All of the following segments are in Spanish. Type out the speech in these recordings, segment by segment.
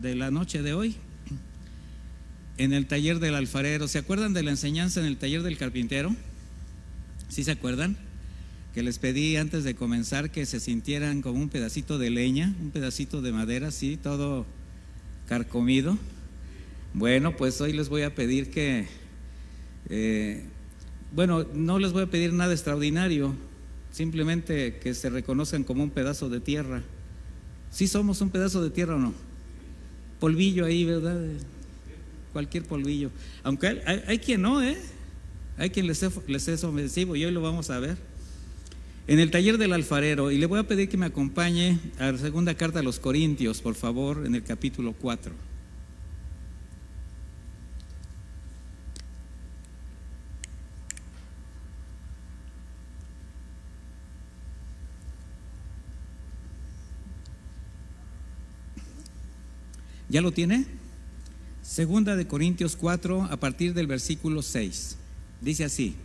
de la noche de hoy en el taller del alfarero. ¿Se acuerdan de la enseñanza en el taller del carpintero? ¿Sí se acuerdan? Que les pedí antes de comenzar que se sintieran como un pedacito de leña, un pedacito de madera, así, todo carcomido. Bueno, pues hoy les voy a pedir que, no les voy a pedir nada extraordinario, simplemente que se reconozcan como un pedazo de tierra. ¿Sí somos un pedazo de tierra o no? Polvillo ahí, ¿verdad? Cualquier polvillo. Aunque hay quien no, hay quien les es ofensivo, y hoy lo vamos a ver. En el taller del alfarero, y le voy a pedir que me acompañe a la segunda carta a los Corintios, por favor, en el capítulo 4. ¿Ya lo tiene? Segunda de Corintios 4, a partir del versículo 6. Dice así: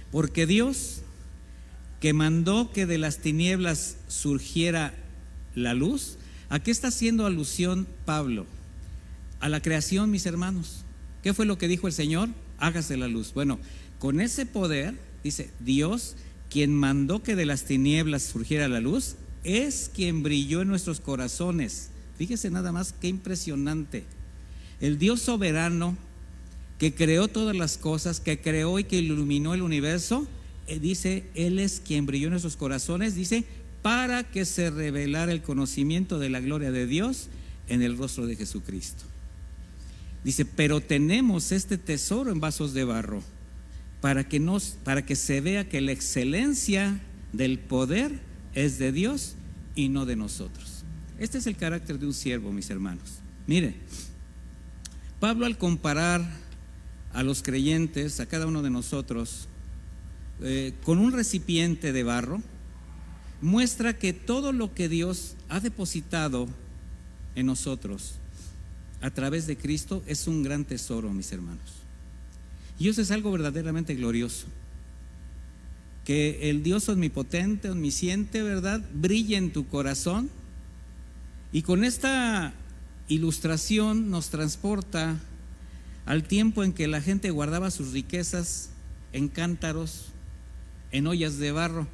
porque Dios, que mandó que de las tinieblas surgiera la luz. ¿A qué está haciendo alusión Pablo? A la creación, mis hermanos. ¿Qué fue lo que dijo el Señor? Hágase la luz. Bueno, con ese poder, dice Dios, quien mandó que de las tinieblas surgiera la luz, es quien brilló en nuestros corazones. Fíjese nada más qué impresionante. El Dios soberano que creó todas las cosas, que creó y que iluminó el universo, dice, Él es quien brilló en nuestros corazones, dice, para que se revelara el conocimiento de la gloria de Dios en el rostro de Jesucristo. Dice, pero tenemos este tesoro en vasos de barro, para que se vea que la excelencia del poder es de Dios y no de nosotros. Este es el carácter de un siervo, mis hermanos. Mire, Pablo, al comparar a los creyentes, a cada uno de nosotros, con un recipiente de barro, muestra que todo lo que Dios ha depositado en nosotros a través de Cristo es un gran tesoro, mis hermanos. Y eso es algo verdaderamente glorioso. Que el Dios omnipotente, omnisciente, ¿verdad?, brille en tu corazón. Y con esta ilustración nos transporta al tiempo en que la gente guardaba sus riquezas en cántaros, en ollas de barro.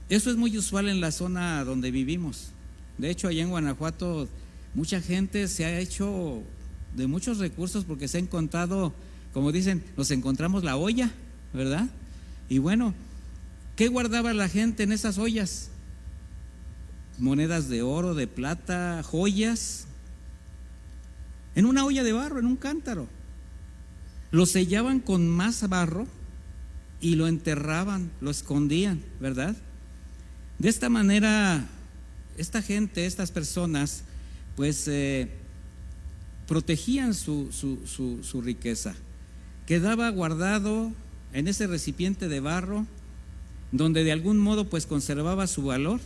Eso es muy usual en la zona donde vivimos. De hecho, allá en Guanajuato mucha gente se ha hecho de muchos recursos porque se ha encontrado, como dicen, nos encontramos la olla, ¿verdad? Y bueno, ¿qué guardaba la gente en esas ollas? Monedas de oro, de plata, joyas, en una olla de barro, en un cántaro. Lo sellaban con más barro y lo enterraban, lo escondían, ¿verdad? De esta manera, esta gente, estas personas, pues protegían su riqueza. Quedaba guardado en ese recipiente de barro, donde de algún modo pues conservaba su valor.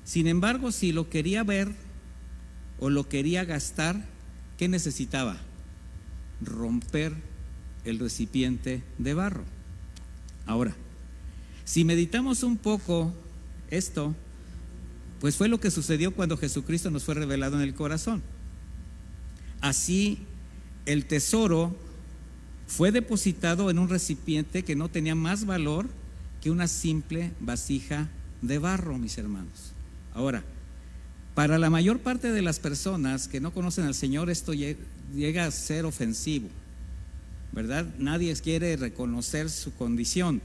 Sin embargo, si lo quería ver o lo quería gastar, ¿qué necesitaba? Romper el recipiente de barro. Ahora, si meditamos un poco esto, pues fue lo que sucedió cuando Jesucristo nos fue revelado en el corazón. Así, el tesoro fue depositado en un recipiente que no tenía más valor que una simple vasija de barro, mis hermanos. Ahora, para la mayor parte de las personas que no conocen al Señor, esto llega a ser ofensivo, ¿verdad? Nadie quiere reconocer su condición.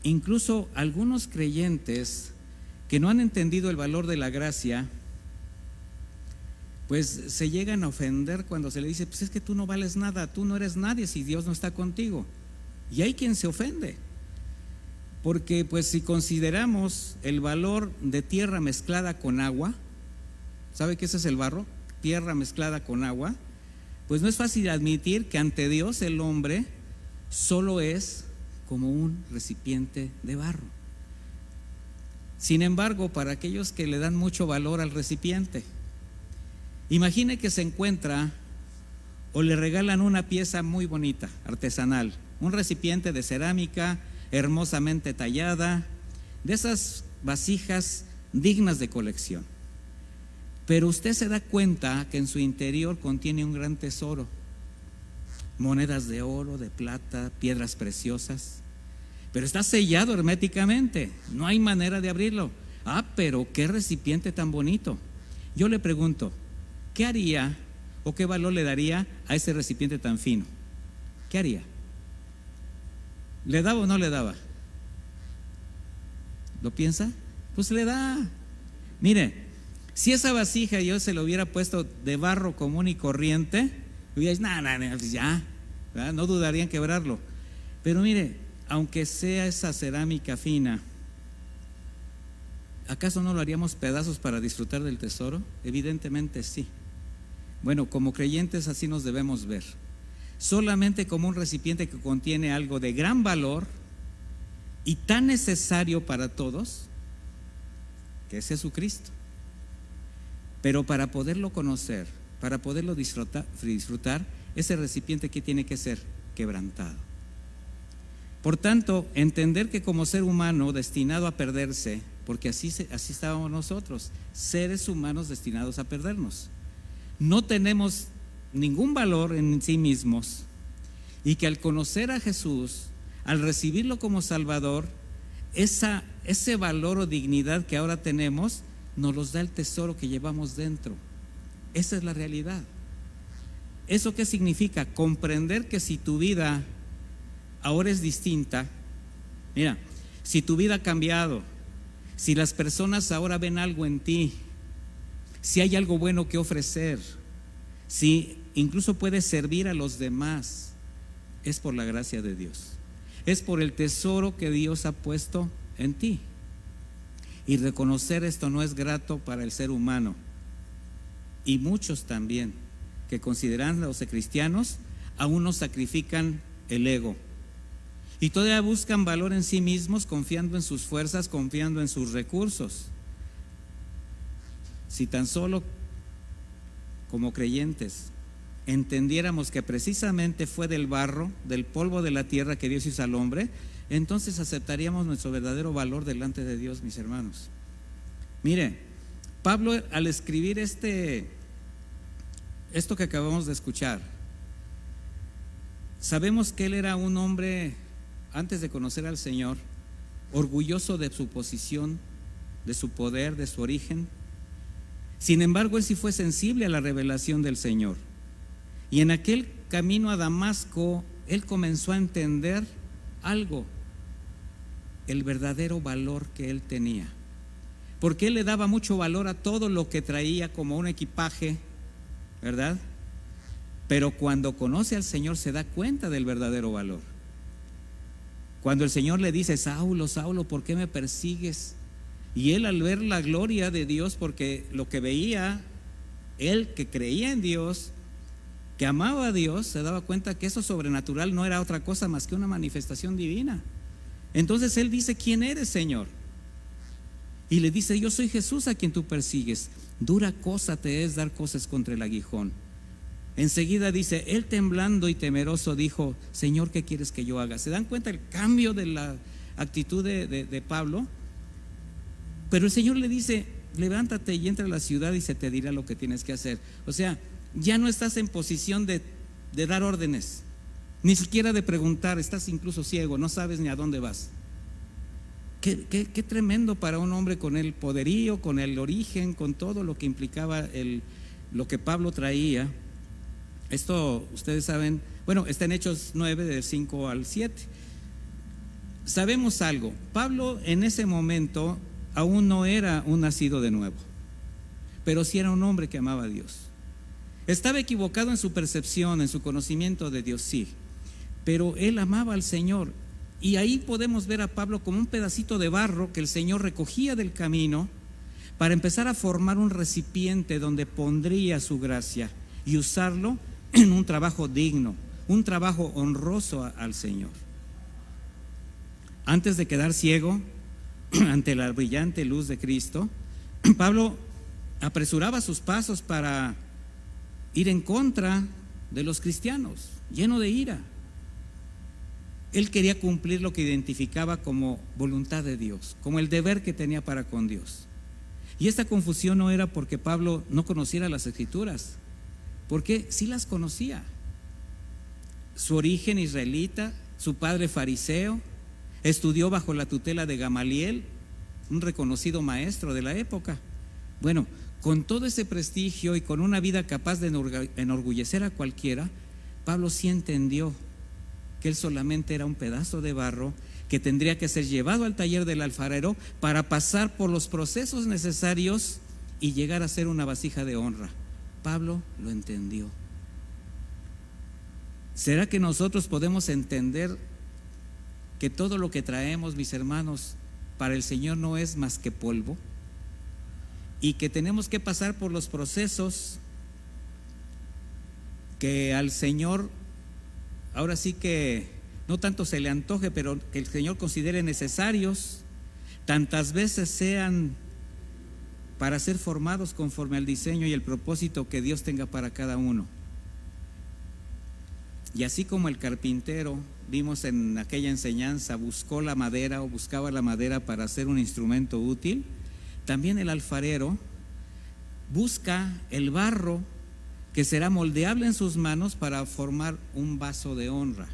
Incluso algunos creyentes que no han entendido el valor de la gracia, pues se llegan a ofender cuando se le dice, pues es que tú no vales nada, tú no eres nadie si Dios no está contigo. Y hay quien se ofende. Porque pues si consideramos el valor de tierra mezclada con agua, ¿sabe qué ese es el barro? Tierra mezclada con agua. Pues no es fácil admitir que ante Dios el hombre solo es como un recipiente de barro. Sin embargo, para aquellos que le dan mucho valor al recipiente, imagine que se encuentra o le regalan una pieza muy bonita, artesanal, un recipiente de cerámica hermosamente tallada, de esas vasijas dignas de colección. pero usted se da cuenta que en su interior contiene un gran tesoro, monedas de oro, de plata, piedras preciosas, pero está sellado herméticamente, no hay manera de abrirlo. Pero qué recipiente tan bonito. Yo le pregunto, ¿qué haría o qué valor le daría a ese recipiente tan fino? ¿Qué haría? ¿Le daba o no le daba? ¿Lo piensa? Pues le da. Mire, si esa vasija yo se lo hubiera puesto de barro común y corriente, hubiera dicho, pues ya, ¿verdad? No dudaría en quebrarlo. Pero mire, aunque sea esa cerámica fina, ¿acaso no lo haríamos pedazos para disfrutar del tesoro? Evidentemente sí. Bueno, como creyentes así nos debemos ver, solamente como un recipiente que contiene algo de gran valor y tan necesario para todos, que es Jesucristo. Pero para poderlo conocer, para poderlo disfrutar, ese recipiente, ¿qué tiene que ser? Quebrantado. Por tanto, entender que como ser humano destinado a perderse, porque así estábamos nosotros, seres humanos destinados a perdernos, no tenemos ningún valor en sí mismos, y que al conocer a Jesús, al recibirlo como Salvador, ese valor o dignidad que ahora tenemos nos los da el tesoro que llevamos dentro. Esa es la realidad. ¿Eso qué significa? Comprender que si tu vida ahora es distinta, mira, si tu vida ha cambiado, si las personas ahora ven algo en ti, si hay algo bueno que ofrecer, si incluso puedes servir a los demás, es por la gracia de Dios, es por el tesoro que Dios ha puesto en ti. Y reconocer esto no es grato para el ser humano, y muchos también que considerándose cristianos aún no sacrifican el ego y todavía buscan valor en sí mismos, confiando en sus fuerzas, confiando en sus recursos. Si tan solo como creyentes entendiéramos que precisamente fue del barro, del polvo de la tierra que Dios hizo al hombre, entonces aceptaríamos nuestro verdadero valor delante de Dios, mis hermanos. Mire, Pablo al escribir esto que acabamos de escuchar, sabemos que él era un hombre, antes de conocer al Señor, orgulloso de su posición, de su poder, de su origen. Sin embargo, él sí fue sensible a la revelación del Señor, y en aquel camino a Damasco él comenzó a entender algo, el verdadero valor que él tenía, porque él le daba mucho valor a todo lo que traía como un equipaje, ¿verdad? Pero cuando conoce al Señor se da cuenta del verdadero valor. Cuando el Señor le dice, Saulo, Saulo, ¿por qué me persigues? Y él al ver la gloria de Dios, porque lo que veía, él que creía en Dios, que amaba a Dios, se daba cuenta que eso sobrenatural no era otra cosa más que una manifestación divina. Entonces él dice, ¿quién eres, Señor? Y le dice, yo soy Jesús a quien tú persigues. Dura cosa te es dar cosas contra el aguijón. Enseguida dice, él temblando y temeroso dijo, Señor, ¿qué quieres que yo haga? ¿Se dan cuenta el cambio de la actitud de Pablo? Pero el Señor le dice, levántate y entra a la ciudad y se te dirá lo que tienes que hacer. O sea, ya no estás en posición de dar órdenes, ni siquiera de preguntar, estás incluso ciego, no sabes ni a dónde vas. Qué tremendo para un hombre con el poderío, con el origen, con todo lo que implicaba lo que Pablo traía. Esto ustedes saben, bueno, está en Hechos 9 del 5 al 7. Sabemos algo, Pablo en ese momento aún no era un nacido de nuevo, pero sí era un hombre que amaba a Dios. Estaba equivocado en su percepción, en su conocimiento de Dios, sí, pero él amaba al Señor. Y ahí podemos ver a Pablo como un pedacito de barro que el Señor recogía del camino para empezar a formar un recipiente donde pondría su gracia y usarlo en un trabajo digno, un trabajo honroso al Señor. Antes de quedar ciego ante la brillante luz de Cristo, Pablo apresuraba sus pasos para ir en contra de los cristianos, lleno de ira. Él quería cumplir lo que identificaba como voluntad de Dios, como el deber que tenía para con Dios. Y esta confusión no era porque Pablo no conociera las Escrituras, porque sí las conocía. Su origen israelita, su padre fariseo, estudió bajo la tutela de Gamaliel, un reconocido maestro de la época. Bueno, con todo ese prestigio y con una vida capaz de enorgullecer a cualquiera, Pablo sí entendió que él solamente era un pedazo de barro que tendría que ser llevado al taller del alfarero para pasar por los procesos necesarios y llegar a ser una vasija de honra. Pablo lo entendió. ¿Será que nosotros podemos entender que todo lo que traemos, mis hermanos, para el Señor no es más que polvo? Y que tenemos que pasar por los procesos que al Señor, ahora sí que no tanto se le antoje, pero que el Señor considere necesarios, tantas veces sean para ser formados conforme al diseño y el propósito que Dios tenga para cada uno. Y así como el carpintero, vimos en aquella enseñanza, buscó la madera o buscaba la madera para hacer un instrumento útil, también el alfarero busca el barro que será moldeable en sus manos para formar un vaso de honra.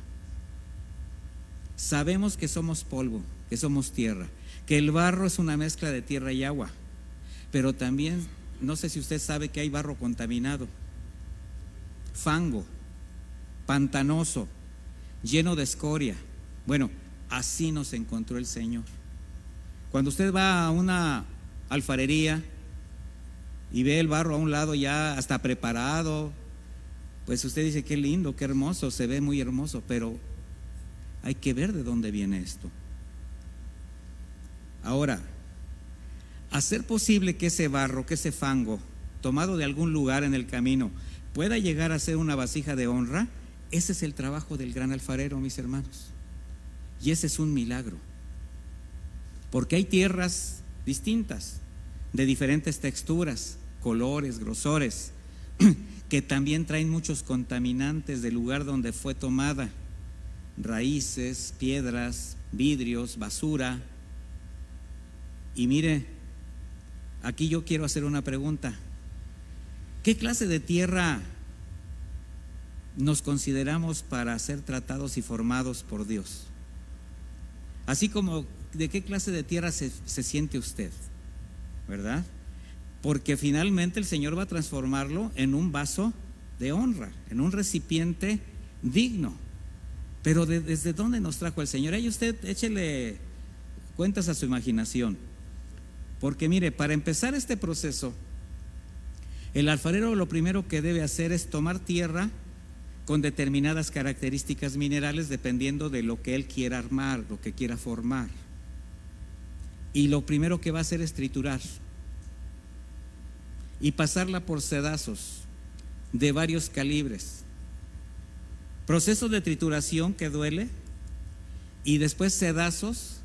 Sabemos que somos polvo, que somos tierra, que el barro es una mezcla de tierra y agua, pero también, no sé si usted sabe que hay barro contaminado, fango, pantanoso, lleno de escoria. Bueno, así nos encontró el Señor. Cuando usted va a una alfarería y ve el barro a un lado ya hasta preparado, pues usted dice: qué lindo, qué hermoso, se ve muy hermoso, pero hay que ver de dónde viene esto. Ahora, hacer posible que ese barro, que ese fango tomado de algún lugar en el camino pueda llegar a ser una vasija de honra, ese es el trabajo del gran alfarero, mis hermanos. Y ese es un milagro, porque hay tierras distintas, de diferentes texturas, colores, grosores, que también traen muchos contaminantes del lugar donde fue tomada: raíces, piedras, vidrios, basura. Y mire, aquí yo quiero hacer una pregunta: ¿qué clase de tierra nos consideramos para ser tratados y formados por Dios? Así como, ¿de qué clase de tierra se siente usted? ¿Verdad? Porque finalmente el Señor va a transformarlo en un vaso de honra, en un recipiente digno. Pero ¿desde dónde nos trajo el Señor? Ahí usted échele cuentas a su imaginación. Porque mire, para empezar este proceso, el alfarero lo primero que debe hacer es tomar tierra con determinadas características minerales, dependiendo de lo que él quiera armar, lo que quiera formar. Y lo primero que va a hacer es triturar y pasarla por sedazos de varios calibres. Proceso de trituración que duele, y después sedazos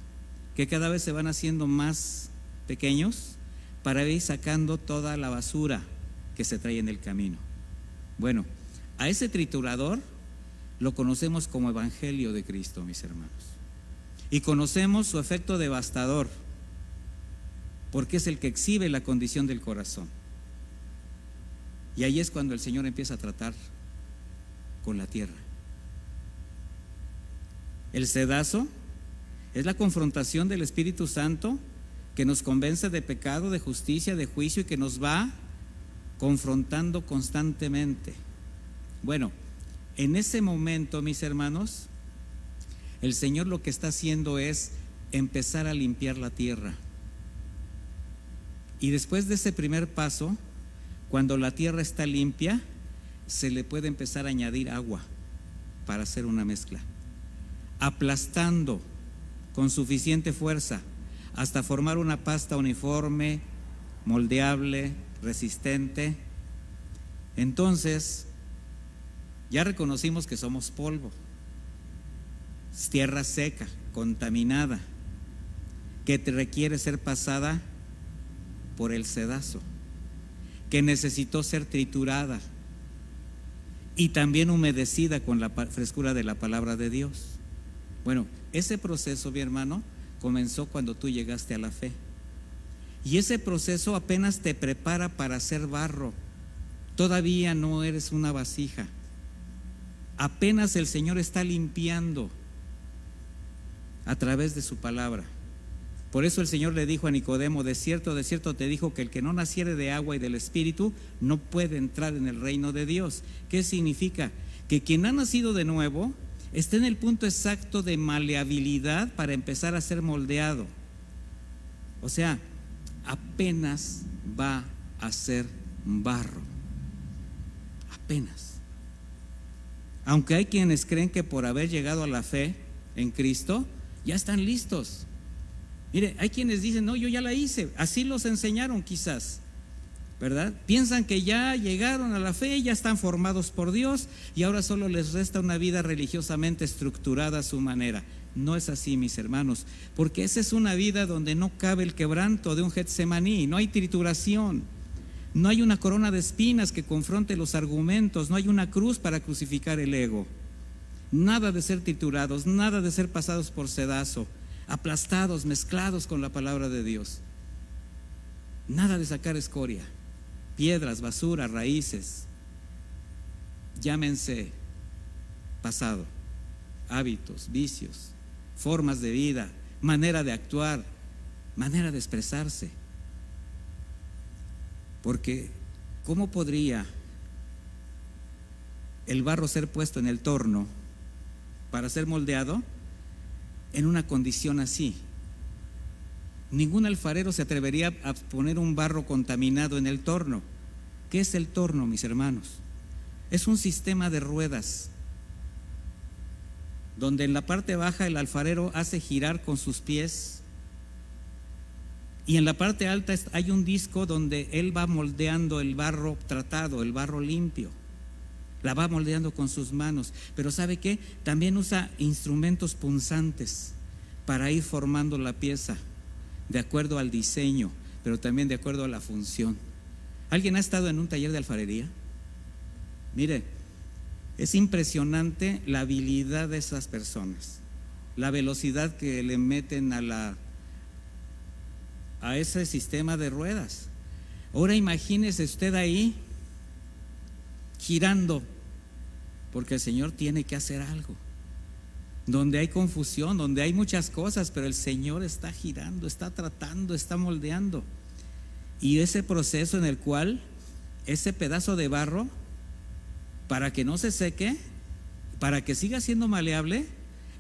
que cada vez se van haciendo más pequeños para ir sacando toda la basura que se trae en el camino. Bueno, a ese triturador lo conocemos como Evangelio de Cristo, mis hermanos, y conocemos su efecto devastador, porque es el que exhibe la condición del corazón. Y ahí es cuando el Señor empieza a tratar con la tierra. El sedazo es la confrontación del Espíritu Santo, que nos convence de pecado, de justicia, de juicio, y que nos va confrontando constantemente. Bueno, en ese momento, mis hermanos, el Señor lo que está haciendo es empezar a limpiar la tierra. Y después de ese primer paso, cuando la tierra está limpia, se le puede empezar a añadir agua para hacer una mezcla, aplastando con suficiente fuerza hasta formar una pasta uniforme, moldeable, resistente. Entonces, ya reconocimos que somos polvo, tierra seca, contaminada, que requiere ser pasada por el sedazo, que necesitó ser triturada y también humedecida con la frescura de la palabra de Dios. Bueno, ese proceso, mi hermano, comenzó cuando tú llegaste a la fe. Y ese proceso apenas te prepara para hacer barro. Todavía no eres una vasija. Apenas el Señor está limpiando a través de su palabra. Por eso el Señor le dijo a Nicodemo: de cierto te dijo que el que no naciere de agua y del Espíritu no puede entrar en el reino de Dios. ¿Qué significa? Que quien ha nacido de nuevo está en el punto exacto de maleabilidad para empezar a ser moldeado. O sea, apenas va a ser barro. Apenas. Aunque hay quienes creen que por haber llegado a la fe en Cristo ya están listos. Mire, hay quienes dicen: no, yo ya la hice. Así los enseñaron quizás, ¿verdad? Piensan que ya llegaron a la fe, ya están formados por Dios y ahora solo les resta una vida religiosamente estructurada a su manera. No es así, mis hermanos, porque esa es una vida donde no cabe el quebranto de un Getsemaní, no hay trituración, no hay una corona de espinas que confronte los argumentos, no hay una cruz para crucificar el ego. Nada de ser triturados, nada de ser pasados por sedazo, aplastados, mezclados con la palabra de Dios. Nada de sacar escoria, piedras, basura, raíces, llámense pasado, hábitos, vicios, formas de vida, manera de actuar, manera de expresarse. Porque ¿cómo podría el barro ser puesto en el torno para ser moldeado en una condición así? Ningún alfarero se atrevería a poner un barro contaminado en el torno. ¿Qué es el torno, mis hermanos? Es un sistema de ruedas donde en la parte baja el alfarero hace girar con sus pies y en la parte alta hay un disco donde él va moldeando el barro tratado, el barro limpio. La va moldeando con sus manos. Pero ¿sabe qué? También usa instrumentos punzantes para ir formando la pieza de acuerdo al diseño, pero también de acuerdo a la función. ¿Alguien ha estado en un taller de alfarería? Mire, es impresionante la habilidad de esas personas, la velocidad que le meten a ese sistema de ruedas. Ahora imagínese usted ahí girando, porque el Señor tiene que hacer algo. Donde hay confusión, donde hay muchas cosas, pero el Señor está girando, está tratando, está moldeando. Y ese proceso en el cual ese pedazo de barro, para que no se seque, para que siga siendo maleable,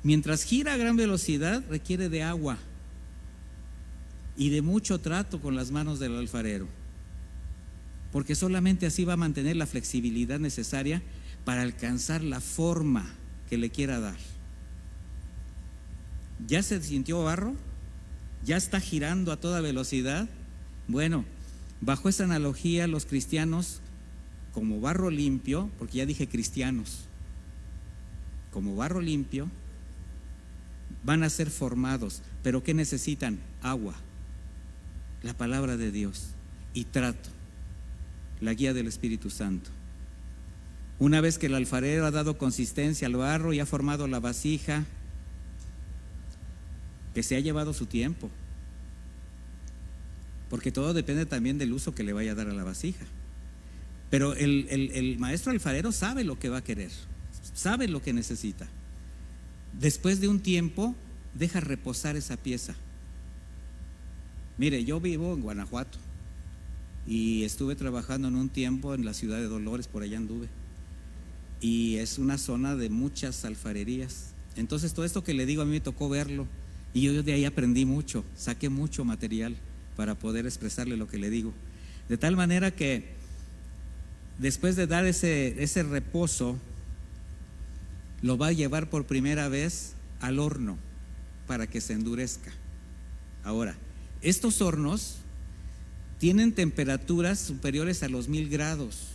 mientras gira a gran velocidad, requiere de agua y de mucho trato con las manos del alfarero, porque solamente así va a mantener la flexibilidad necesaria para alcanzar la forma que le quiera dar. ¿Ya se sintió barro? ¿Ya está girando a toda velocidad? Bueno, bajo esa analogía, los cristianos, como barro limpio, porque ya dije cristianos, como barro limpio, van a ser formados. ¿Pero qué necesitan? Agua, la palabra de Dios y trato, la guía del Espíritu Santo. Una vez que el alfarero ha dado consistencia al barro y ha formado la vasija, que se ha llevado su tiempo, porque todo depende también del uso que le vaya a dar a la vasija. Pero el maestro alfarero sabe lo que va a querer, sabe lo que necesita. Después de un tiempo, deja reposar esa pieza. Mire, yo vivo en Guanajuato y estuve trabajando en un tiempo en la ciudad de Dolores, por allá anduve, y es una zona de muchas alfarerías. Entonces todo esto que le digo a mí me tocó verlo, y yo de ahí aprendí mucho, saqué mucho material para poder expresarle lo que le digo. De tal manera que después de dar ese reposo, lo va a llevar por primera vez al horno para que se endurezca. Ahora, estos hornos tienen temperaturas superiores a los 1000 grados.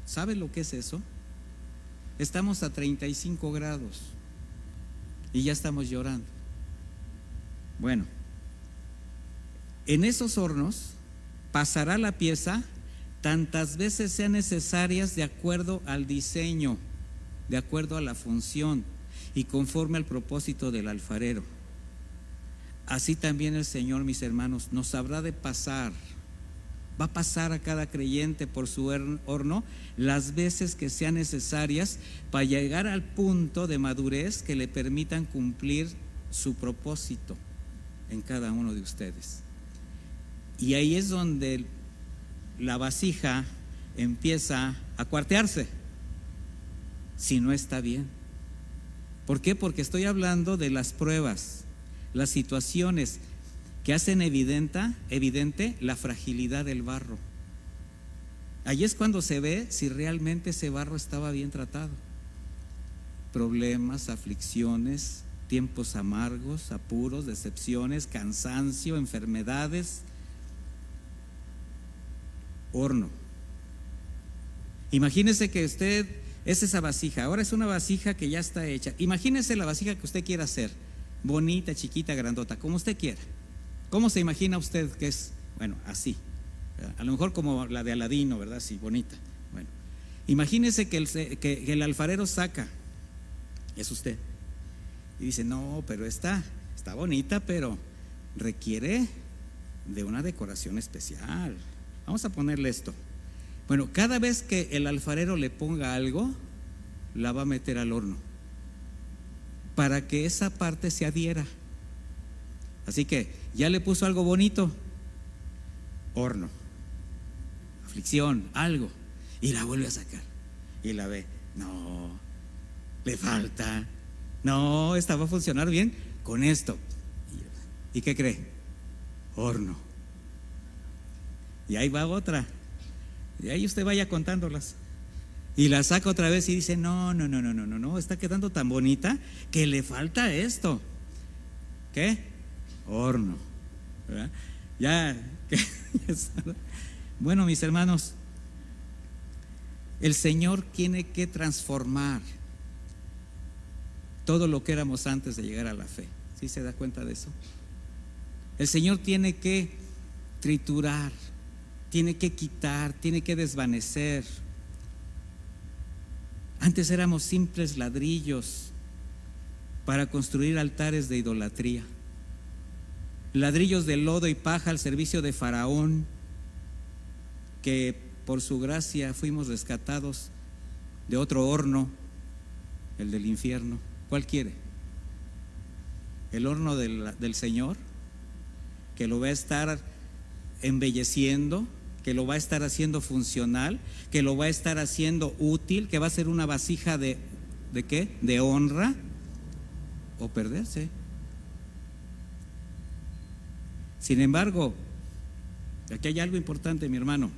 ¿Sabe lo que es eso? Estamos a 35 grados y ya estamos llorando. Bueno, en esos hornos pasará la pieza tantas veces sean necesarias de acuerdo al diseño, de acuerdo a la función y conforme al propósito del alfarero. así también el Señor, mis hermanos, nos habrá de pasar, va a pasar a cada creyente por su horno las veces que sean necesarias para llegar al punto de madurez que le permitan cumplir su propósito en cada uno de ustedes. Y ahí es donde la vasija empieza a cuartearse, si no está bien. ¿Por qué? Porque estoy hablando de las pruebas, las situaciones que hacen evidente la fragilidad del barro. Allí es cuando se ve si realmente ese barro estaba bien tratado. Problemas, aflicciones, tiempos amargos, apuros, decepciones, cansancio, enfermedades. Horno. Imagínese que usted es esa vasija, ahora es una vasija que ya está hecha. Imagínese la vasija que usted quiera hacer, bonita, chiquita, grandota, como usted quiera. ¿Cómo se imagina usted que es? Bueno, así, ¿verdad? A lo mejor como la de Aladino, ¿verdad? Así, bonita. Bueno, imagínese que el alfarero saca, es usted, y dice: no, pero está bonita, pero requiere de una decoración especial. Vamos a ponerle esto. Bueno, cada vez que el alfarero le ponga algo, la va a meter al horno para que esa parte se adhiera. Así que ya le puso algo bonito, horno, aflicción, algo, y la vuelve a sacar y la ve: no, le falta, no, esta va a funcionar bien con esto. ¿Y qué cree? Horno. Y ahí va otra, y ahí usted vaya contándolas, y la saca otra vez y dice: no, está quedando tan bonita que le falta esto. ¿Qué? Horno, ¿verdad? Ya. Bueno, mis hermanos, el Señor tiene que transformar todo lo que éramos antes de llegar a la fe. ¿Sí se da cuenta de eso? El Señor tiene que triturar, tiene que quitar, tiene que desvanecer. Antes éramos simples ladrillos para construir altares de idolatría, ladrillos de lodo y paja al servicio de Faraón, que por su gracia fuimos rescatados de otro horno, el del infierno. ¿Cuál quiere? El horno del Señor, que lo va a estar embelleciendo, que lo va a estar haciendo funcional, que lo va a estar haciendo útil, que va a ser una vasija ¿de qué? De honra, o perderse. Sin embargo, aquí hay algo importante, mi hermano.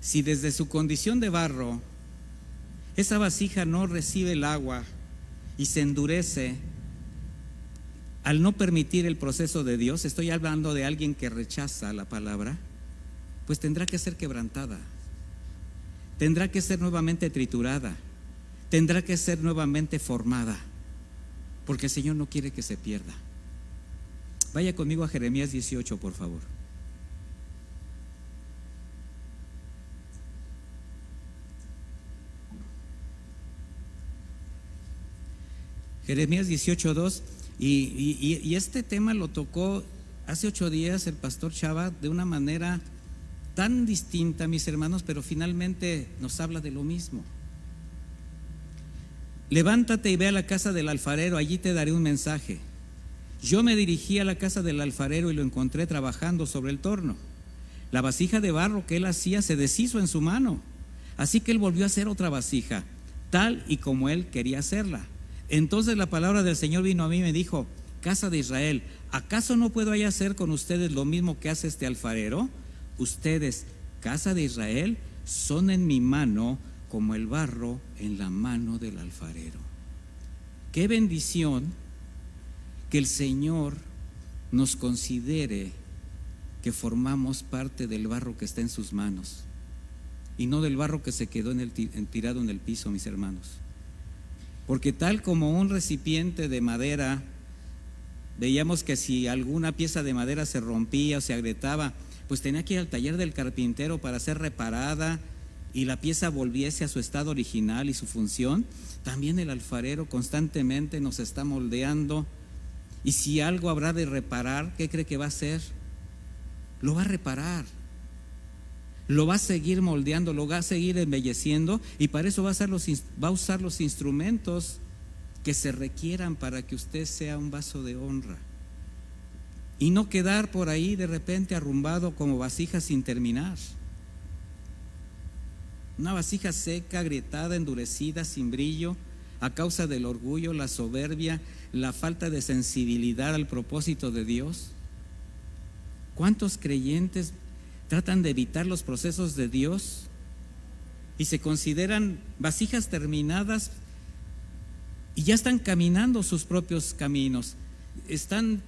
Si desde su condición de barro esa vasija no recibe el agua y se endurece al no permitir el proceso de Dios, estoy hablando de alguien que rechaza la palabra, pues tendrá que ser quebrantada, tendrá que ser nuevamente triturada, tendrá que ser nuevamente formada, porque el Señor no quiere que se pierda. Vaya conmigo a Jeremías 18, por favor. Jeremías 18:2, y este tema lo tocó hace 8 días el pastor Chava de una manera tan distinta, mis hermanos, pero finalmente nos habla de lo mismo. Levántate y ve a la casa del alfarero, allí te daré un mensaje. Yo me dirigí a la casa del alfarero y lo encontré trabajando sobre el torno. La vasija de barro que él hacía se deshizo en su mano, así que él volvió a hacer otra vasija, tal y como él quería hacerla. Entonces la palabra del Señor vino a mí y me dijo: casa de Israel, ¿acaso no puedo yo hacer con ustedes lo mismo que hace este alfarero? Ustedes, casa de Israel, son en mi mano como el barro en la mano del alfarero. Qué bendición que el Señor nos considere que formamos parte del barro que está en sus manos y no del barro que se quedó tirado en el piso, mis hermanos. Porque tal como un recipiente de madera, veíamos que si alguna pieza de madera se rompía o se agrietaba, pues tenía que ir al taller del carpintero para ser reparada y la pieza volviese a su estado original y su función. También el alfarero constantemente nos está moldeando Y si algo habrá de reparar, ¿qué cree que va a hacer? Lo va a reparar. Lo va a seguir moldeando, lo va a seguir embelleciendo, y para eso va a usar los instrumentos que se requieran para que usted sea un vaso de honra. Y no quedar por ahí de repente arrumbado como vasija sin terminar. Una vasija seca, agrietada, endurecida, sin brillo, a causa del orgullo, la soberbia, la falta de sensibilidad al propósito de Dios. ¿Cuántos creyentes tratan de evitar los procesos de Dios y se consideran vasijas terminadas y ya están caminando sus propios caminos? Están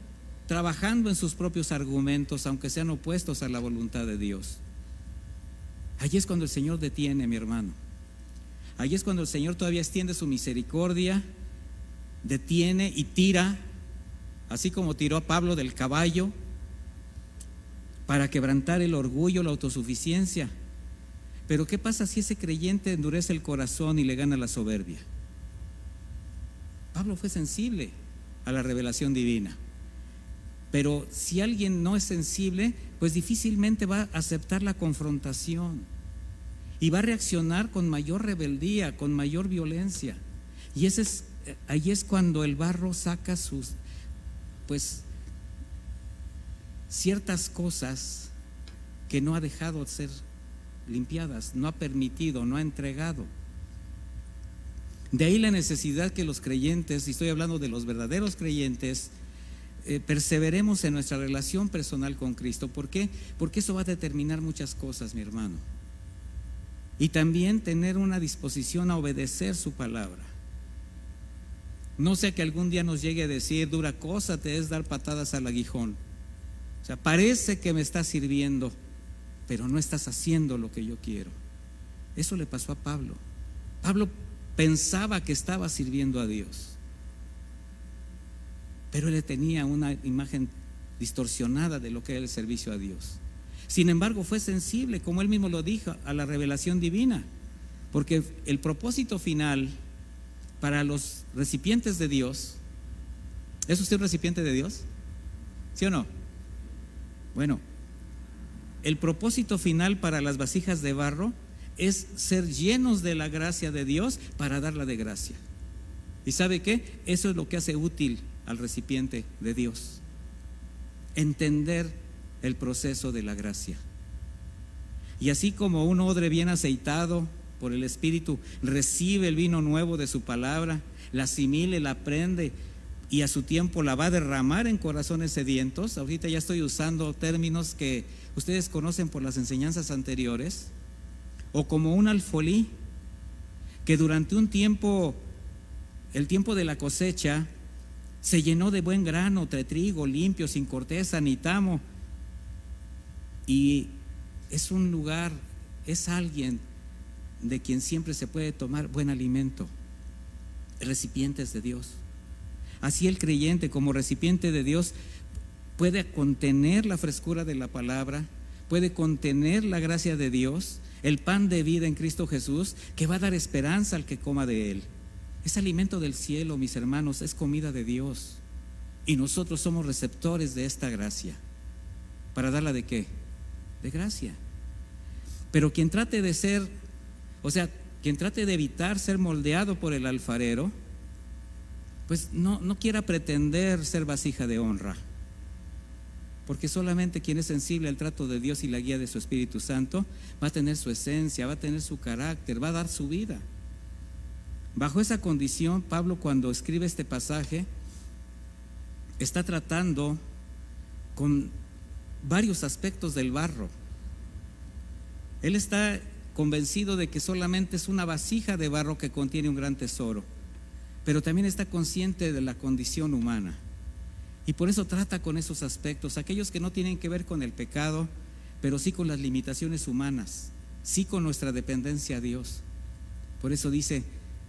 trabajando en sus propios argumentos, aunque sean opuestos a la voluntad de Dios. Allí es cuando el Señor detiene, mi hermano. Allí es cuando el Señor todavía extiende su misericordia, detiene y tira, así como tiró a Pablo del caballo, para quebrantar el orgullo, la autosuficiencia. Pero ¿qué pasa si ese creyente endurece el corazón y le gana la soberbia? Pablo fue sensible a la revelación divina, pero si alguien no es sensible, pues difícilmente va a aceptar la confrontación y va a reaccionar con mayor rebeldía, con mayor violencia. Y ahí es cuando el barro saca sus, ciertas cosas que no ha dejado de ser limpiadas, no ha permitido, no ha entregado. De ahí la necesidad que los creyentes, y estoy hablando de los verdaderos creyentes, perseveremos en nuestra relación personal con Cristo. ¿Por qué? Porque eso va a determinar muchas cosas, mi hermano. Y también tener una disposición a obedecer su palabra. No sea que algún día nos llegue a decir: dura cosa te es dar patadas al aguijón. O sea, parece que me estás sirviendo, pero no estás haciendo lo que yo quiero. Eso le pasó a Pablo. Pablo pensaba que estaba sirviendo a Dios, pero él tenía una imagen distorsionada de lo que era el servicio a Dios. Sin embargo, fue sensible, como él mismo lo dijo, a la revelación divina, porque el propósito final para los recipientes de Dios. ¿Es usted un recipiente de Dios? ¿Sí o no? Bueno, el propósito final para las vasijas de barro es ser llenos de la gracia de Dios para darla de gracia. ¿Y sabe qué? Eso es lo que hace útil al recipiente de Dios. Entender el proceso de la gracia. Y así como un odre bien aceitado por el Espíritu recibe el vino nuevo de su palabra, la asimile, la aprende y a su tiempo la va a derramar en corazones sedientos. Ahorita ya estoy usando términos que ustedes conocen por las enseñanzas anteriores. O como un alfolí que durante un tiempo, el tiempo de la cosecha, se llenó de buen grano, de trigo limpio, sin corteza ni tamo, y es un lugar, es alguien de quien siempre se puede tomar buen alimento, recipientes de Dios. Así el creyente, como recipiente de Dios, puede contener la frescura de la palabra, puede contener la gracia de Dios, el pan de vida en Cristo Jesús, que va a dar esperanza al que coma de él. Es alimento del cielo, mis hermanos, es comida de Dios, y nosotros somos receptores de esta gracia. ¿Para darla de qué? De gracia. Pero quien trate de ser, quien trate de evitar ser moldeado por el alfarero, pues no quiera pretender ser vasija de honra, porque solamente quien es sensible al trato de Dios y la guía de su Espíritu Santo va a tener su esencia, va a tener su carácter, va a dar su vida. Bajo esa condición, Pablo, cuando escribe este pasaje, está tratando con varios aspectos del barro. Él está convencido de que solamente es una vasija de barro que contiene un gran tesoro, pero también está consciente de la condición humana. Y por eso trata con esos aspectos, aquellos que no tienen que ver con el pecado, pero sí con las limitaciones humanas, sí con nuestra dependencia a Dios. Por eso dice: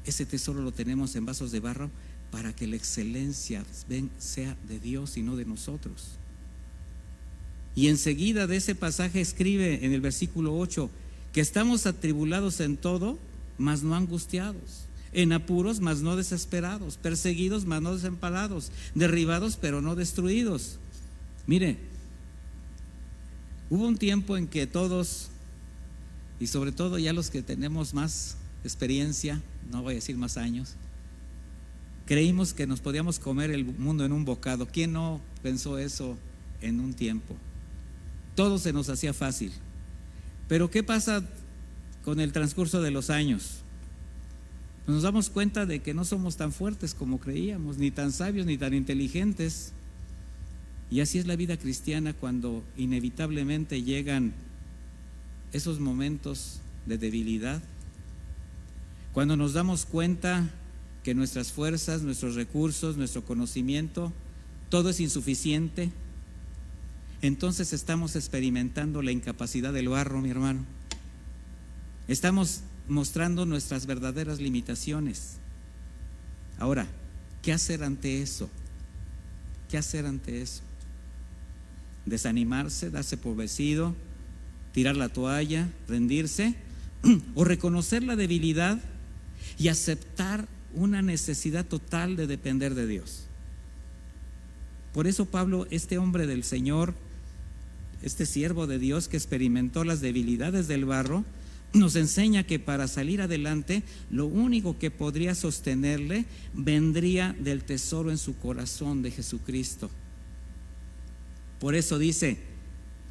ese tesoro lo tenemos en vasos de barro para que la excelencia sea de Dios y no de nosotros. Y enseguida de ese pasaje escribe en el versículo 8 que estamos atribulados en todo, mas no angustiados, en apuros, mas no desesperados, perseguidos, mas no desamparados, derribados, pero no destruidos. Mire, hubo un tiempo en que todos, y sobre todo ya los que tenemos más experiencia, no voy a decir más años, creímos que nos podíamos comer el mundo en un bocado. ¿Quién no pensó eso en un tiempo? Todo se nos hacía fácil. Pero ¿qué pasa con el transcurso de los años? Nos damos cuenta de que no somos tan fuertes como creíamos, ni tan sabios, ni tan inteligentes. Y así es la vida cristiana, cuando inevitablemente llegan esos momentos de debilidad, cuando nos damos cuenta que nuestras fuerzas, nuestros recursos, nuestro conocimiento, todo es insuficiente. Entonces estamos experimentando la incapacidad del barro, mi hermano. Estamos mostrando nuestras verdaderas limitaciones. Ahora, ¿qué hacer ante eso? ¿Qué hacer ante eso? ¿Desanimarse, darse por vencido, tirar la toalla, rendirse? ¿O reconocer la debilidad y aceptar una necesidad total de depender de Dios? Por eso Pablo, este hombre del Señor, este siervo de Dios que experimentó las debilidades del barro, nos enseña que para salir adelante, lo único que podría sostenerle vendría del tesoro en su corazón de Jesucristo. Por eso dice: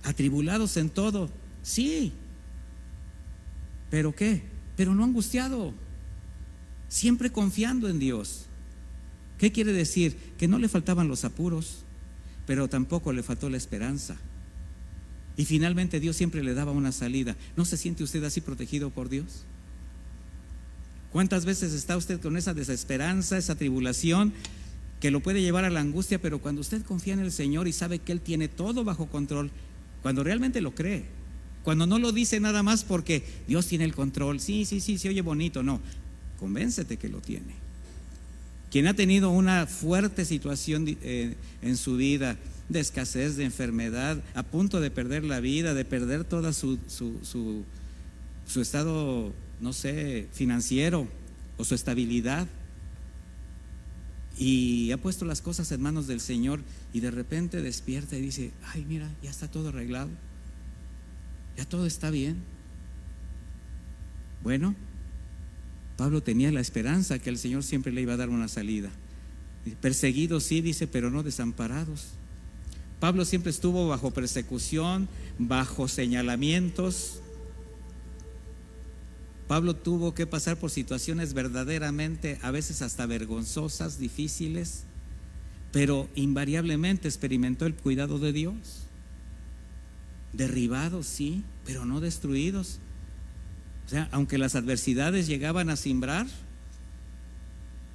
atribulados en todo, sí, ¿pero qué? Pero no angustiado, siempre confiando en Dios. ¿Qué quiere decir? Que no le faltaban los apuros, pero tampoco le faltó la esperanza. Y finalmente Dios siempre le daba una salida. ¿No se siente usted así protegido por Dios? ¿Cuántas veces está usted con esa desesperanza, esa tribulación que lo puede llevar a la angustia? Pero cuando usted confía en el Señor y sabe que Él tiene todo bajo control, cuando realmente lo cree, cuando no lo dice nada más porque Dios tiene el control, sí, se oye bonito, no, convéncete que lo tiene. Quien ha tenido una fuerte situación en su vida, de escasez, de enfermedad, a punto de perder la vida, de perder toda su estado, no sé, financiero o su estabilidad, y ha puesto las cosas en manos del Señor, y de repente despierta y dice: ay, mira, ya está todo arreglado, ya todo está bien. Bueno, Pablo tenía la esperanza que el Señor siempre le iba a dar una salida. Perseguidos, sí, dice, pero no desamparados. Pablo siempre estuvo bajo persecución, bajo señalamientos. Pablo tuvo que pasar por situaciones verdaderamente, a veces hasta vergonzosas, difíciles, pero invariablemente experimentó el cuidado de Dios. Derribados, sí, pero no destruidos. O sea, aunque las adversidades llegaban a cimbrar,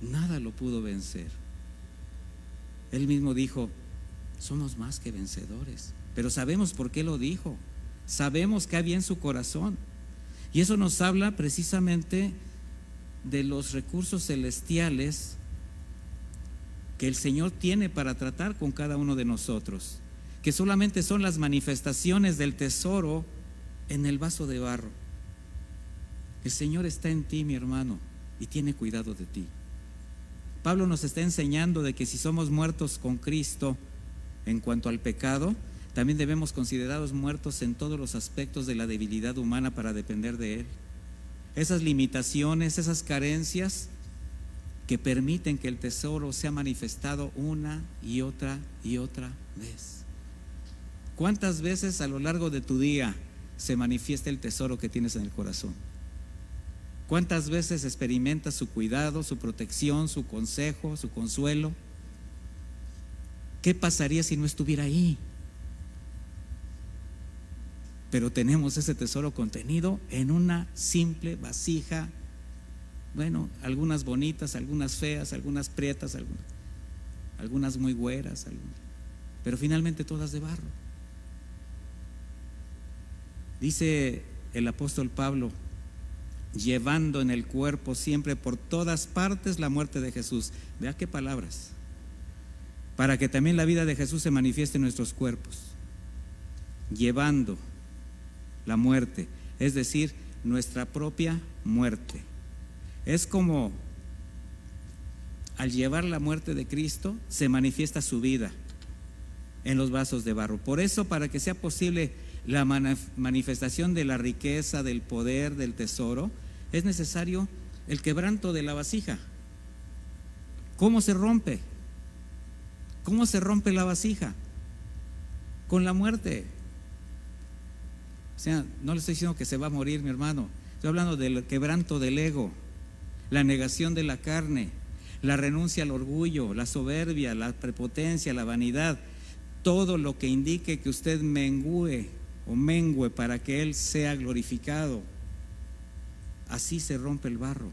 nada lo pudo vencer. Él mismo dijo: somos más que vencedores. Pero sabemos por qué lo dijo, sabemos que había en su corazón. Y eso nos habla precisamente de los recursos celestiales que el Señor tiene para tratar con cada uno de nosotros, que solamente son las manifestaciones del tesoro en el vaso de barro. El Señor está en ti, mi hermano, y tiene cuidado de ti. Pablo nos está enseñando de que si somos muertos con Cristo en cuanto al pecado, también debemos considerados muertos en todos los aspectos de la debilidad humana para depender de Él. Esas limitaciones, esas carencias que permiten que el tesoro sea manifestado una y otra vez. ¿Cuántas veces a lo largo de tu día se manifiesta el tesoro que tienes en el corazón? ¿Cuántas veces experimentas su cuidado, su protección, su consejo, su consuelo? ¿Qué pasaría si no estuviera ahí? Pero tenemos ese tesoro contenido en una simple vasija. Bueno, algunas bonitas, algunas feas, algunas prietas, algunas muy güeras, pero finalmente todas de barro. Dice el apóstol Pablo: llevando en el cuerpo siempre por todas partes la muerte de Jesús. Vea qué palabras. Para que también la vida de Jesús se manifieste en nuestros cuerpos. Llevando la muerte, es decir, nuestra propia muerte. Es como al llevar la muerte de Cristo, se manifiesta su vida en los vasos de barro. Por eso, para que sea posible la manifestación de la riqueza, del poder, del tesoro, es necesario el quebranto de la vasija. ¿Cómo se rompe? ¿Cómo se rompe la vasija? Con la muerte. O sea, no le estoy diciendo que se va a morir, mi hermano. Estoy hablando del quebranto del ego, la negación de la carne, la renuncia al orgullo, la soberbia, la prepotencia, la vanidad. Todo lo que indique que usted mengue para que Él sea glorificado. Así se rompe el barro,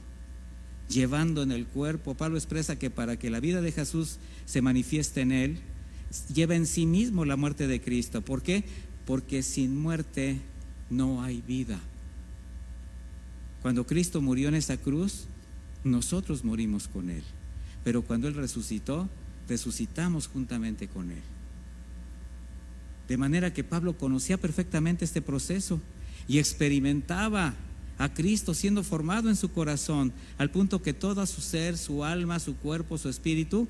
llevando en el cuerpo. Pablo expresa que para que la vida de Jesús se manifieste en Él, lleva en sí mismo la muerte de Cristo. ¿Por qué? Porque sin muerte no hay vida. Cuando Cristo murió en esa cruz, nosotros morimos con Él. Pero cuando Él resucitó, resucitamos juntamente con Él. De manera que Pablo conocía perfectamente este proceso y experimentaba a Cristo siendo formado en su corazón, al punto que todo su ser, su alma, su cuerpo, su espíritu,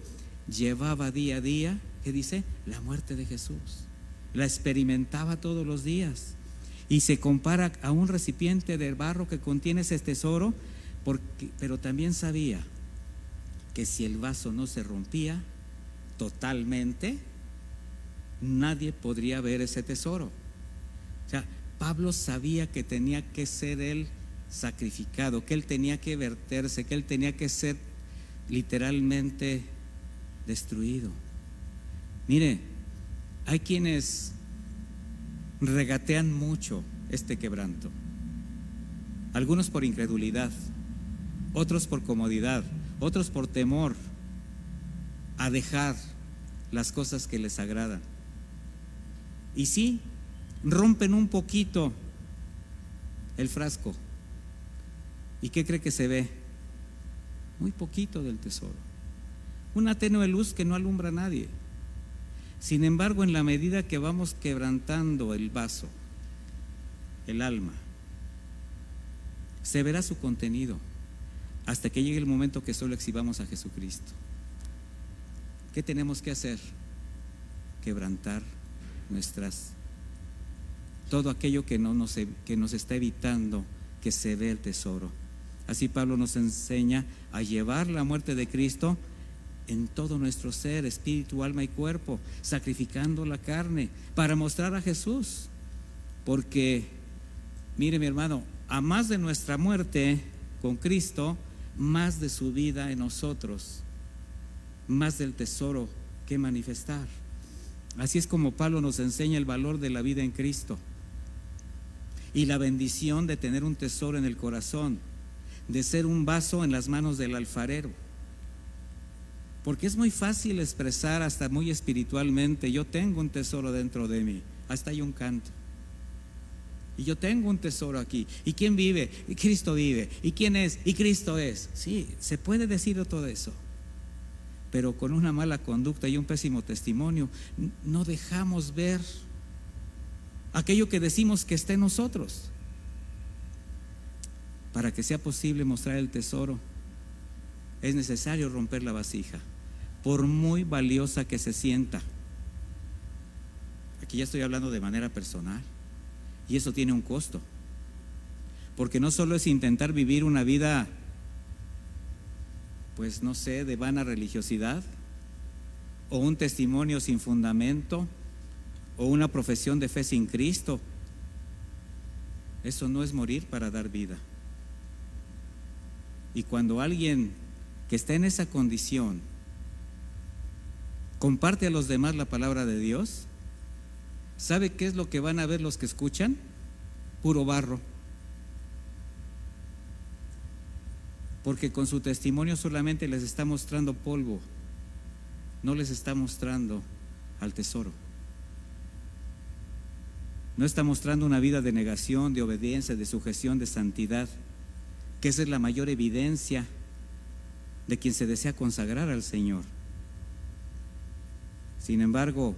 llevaba día a día, ¿qué dice? La muerte de Jesús. La experimentaba todos los días. Y se compara a un recipiente de barro que contiene ese tesoro, pero también sabía que si el vaso no se rompía totalmente, nadie podría ver ese tesoro. O sea, Pablo sabía que tenía que ser él sacrificado, que él tenía que verterse, que él tenía que ser literalmente destruido. Mire, hay quienes regatean mucho este quebranto, algunos por incredulidad, otros por comodidad, otros por temor a dejar las cosas que les agradan. Y sí, rompen un poquito el frasco. ¿Y qué cree que se ve? Muy poquito del tesoro, una tenue luz que no alumbra a nadie. Sin embargo, en la medida que vamos quebrantando el vaso, el alma, se verá su contenido hasta que llegue el momento que solo exhibamos a Jesucristo. ¿Qué tenemos que hacer? Quebrantar todo aquello que nos está evitando que se vea el tesoro. Así Pablo nos enseña a llevar la muerte de Cristo en todo nuestro ser, espíritu, alma y cuerpo, sacrificando la carne para mostrar a Jesús. Porque, mire mi hermano, a más de nuestra muerte con Cristo, más de su vida en nosotros, más del tesoro que manifestar. Así es como Pablo nos enseña el valor de la vida en Cristo y la bendición de tener un tesoro en el corazón, de ser un vaso en las manos del alfarero. Porque es muy fácil expresar hasta muy espiritualmente: yo tengo un tesoro dentro de mí. Hasta hay un canto. Y yo tengo un tesoro aquí. ¿Y quién vive? Y Cristo vive. ¿Y quién es? Y Cristo es. Sí, se puede decir todo eso. Pero con una mala conducta y un pésimo testimonio, no dejamos ver aquello que decimos que está en nosotros. Para que sea posible mostrar el tesoro, es necesario romper la vasija, por muy valiosa que se sienta. Aquí ya estoy hablando de manera personal, y eso tiene un costo, porque no solo es intentar vivir una vida, pues no sé, de vana religiosidad, o un testimonio sin fundamento, o una profesión de fe sin Cristo. Eso no es morir para dar vida. Y cuando alguien que está en esa condición comparte a los demás la palabra de Dios, ¿sabe qué es lo que van a ver los que escuchan? Puro barro. Porque con su testimonio solamente les está mostrando polvo, no les está mostrando al tesoro. No está mostrando una vida de negación, de obediencia, de sujeción, de santidad, que esa es la mayor evidencia de quien se desea consagrar al Señor. Sin embargo,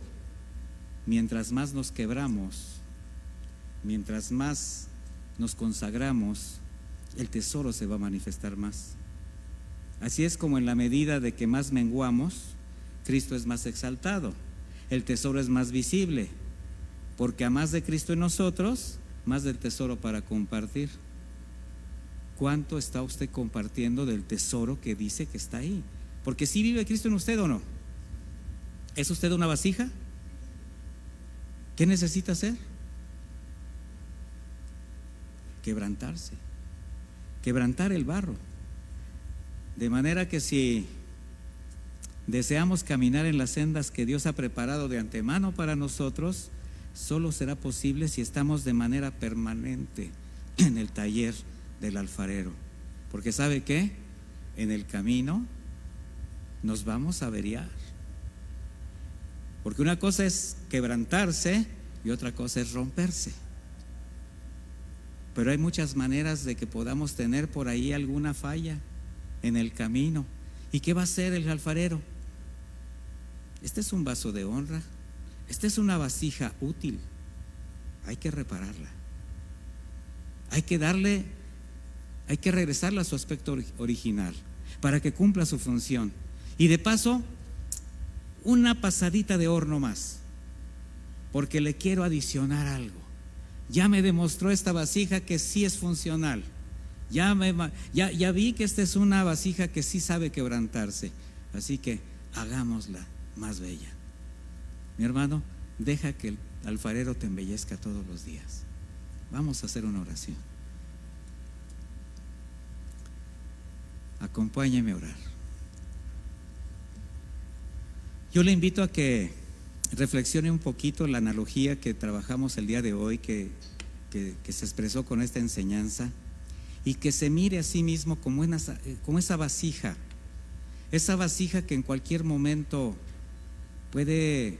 mientras más nos quebramos, mientras más nos consagramos, el tesoro se va a manifestar más. Así es como en la medida de que más menguamos, Cristo es más exaltado, el tesoro es más visible, porque a más de Cristo en nosotros, más del tesoro para compartir. ¿Cuánto está usted compartiendo del tesoro que dice que está ahí? Porque si vive Cristo en usted o no. ¿Es usted una vasija? ¿Qué necesita hacer? Quebrantarse, quebrantar el barro. De manera que si deseamos caminar en las sendas que Dios ha preparado de antemano para nosotros, solo será posible si estamos de manera permanente en el taller del alfarero. Porque ¿sabe qué? En el camino nos vamos a averiar. Porque una cosa es quebrantarse y otra cosa es romperse. Pero hay muchas maneras de que podamos tener por ahí alguna falla en el camino. ¿Y qué va a hacer el alfarero? Este es un vaso de honra, esta es una vasija útil, hay que repararla, hay que regresarla a su aspecto original para que cumpla su función. Y de paso, una pasadita de horno más, porque le quiero adicionar algo. Ya me demostró esta vasija que sí es funcional. Ya vi que esta es una vasija que sí sabe quebrantarse. Así que hagámosla más bella. Mi hermano, deja que el alfarero te embellezca todos los días. Vamos a hacer una oración. Acompáñeme a orar. Yo le invito a que reflexione un poquito la analogía que trabajamos el día de hoy, que se expresó con esta enseñanza, y que se mire a sí mismo como esa vasija que en cualquier momento puede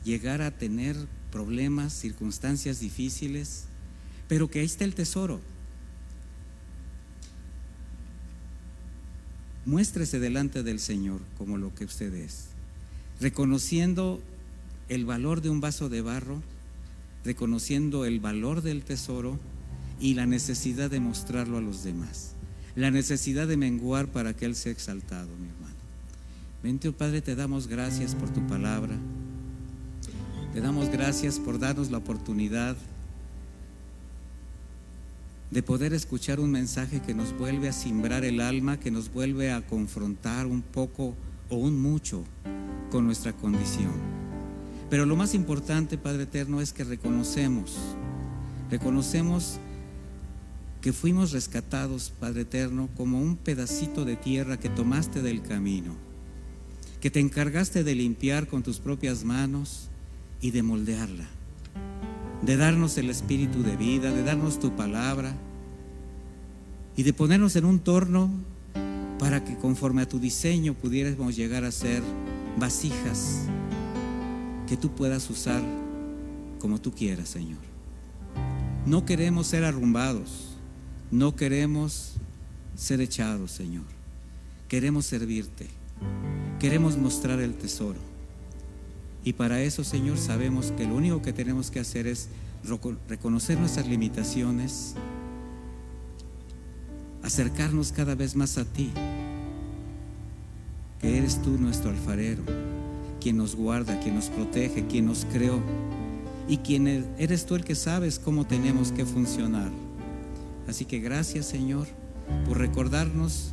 llegar a tener problemas, circunstancias difíciles, pero que ahí está el tesoro. Muéstrese delante del Señor como lo que usted es, reconociendo el valor de un vaso de barro, reconociendo el valor del tesoro y la necesidad de mostrarlo a los demás, la necesidad de menguar para que Él sea exaltado, mi hermano. Bendito Padre, te damos gracias por tu palabra, te damos gracias por darnos la oportunidad de poder escuchar un mensaje que nos vuelve a simbrar el alma, que nos vuelve a confrontar un poco o un mucho con nuestra condición. Pero lo más importante, Padre eterno, es que reconocemos que fuimos rescatados, Padre eterno, como un pedacito de tierra que tomaste del camino, que te encargaste de limpiar con tus propias manos y de moldearla, de darnos el espíritu de vida, de darnos tu palabra y de ponernos en un torno para que conforme a tu diseño pudiéramos llegar a ser vasijas que tú puedas usar como tú quieras, Señor. No queremos ser arrumbados, no queremos ser echados, Señor. Queremos servirte, queremos mostrar el tesoro. Y para eso, Señor, sabemos que lo único que tenemos que hacer es reconocer nuestras limitaciones, acercarnos cada vez más a ti, que eres tú nuestro alfarero, quien nos guarda, quien nos protege, quien nos creó, y quien eres tú el que sabes cómo tenemos que funcionar. Así que gracias, Señor, por recordarnos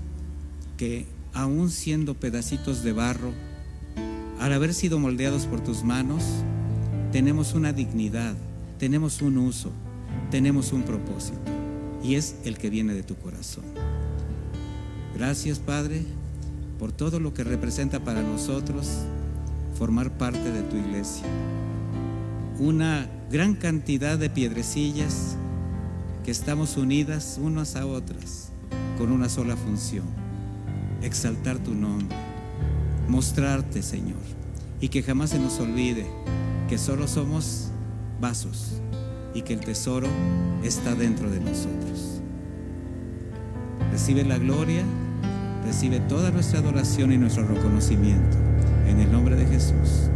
que aún siendo pedacitos de barro, al haber sido moldeados por tus manos, tenemos una dignidad, tenemos un uso, tenemos un propósito, y es el que viene de tu corazón. Gracias, Padre, por todo lo que representa para nosotros formar parte de tu iglesia. Una gran cantidad de piedrecillas que estamos unidas unas a otras con una sola función: exaltar tu nombre, mostrarte, Señor, y que jamás se nos olvide que solo somos vasos y que el tesoro está dentro de nosotros. Recibe la gloria, recibe toda nuestra adoración y nuestro reconocimiento en el nombre de Jesús.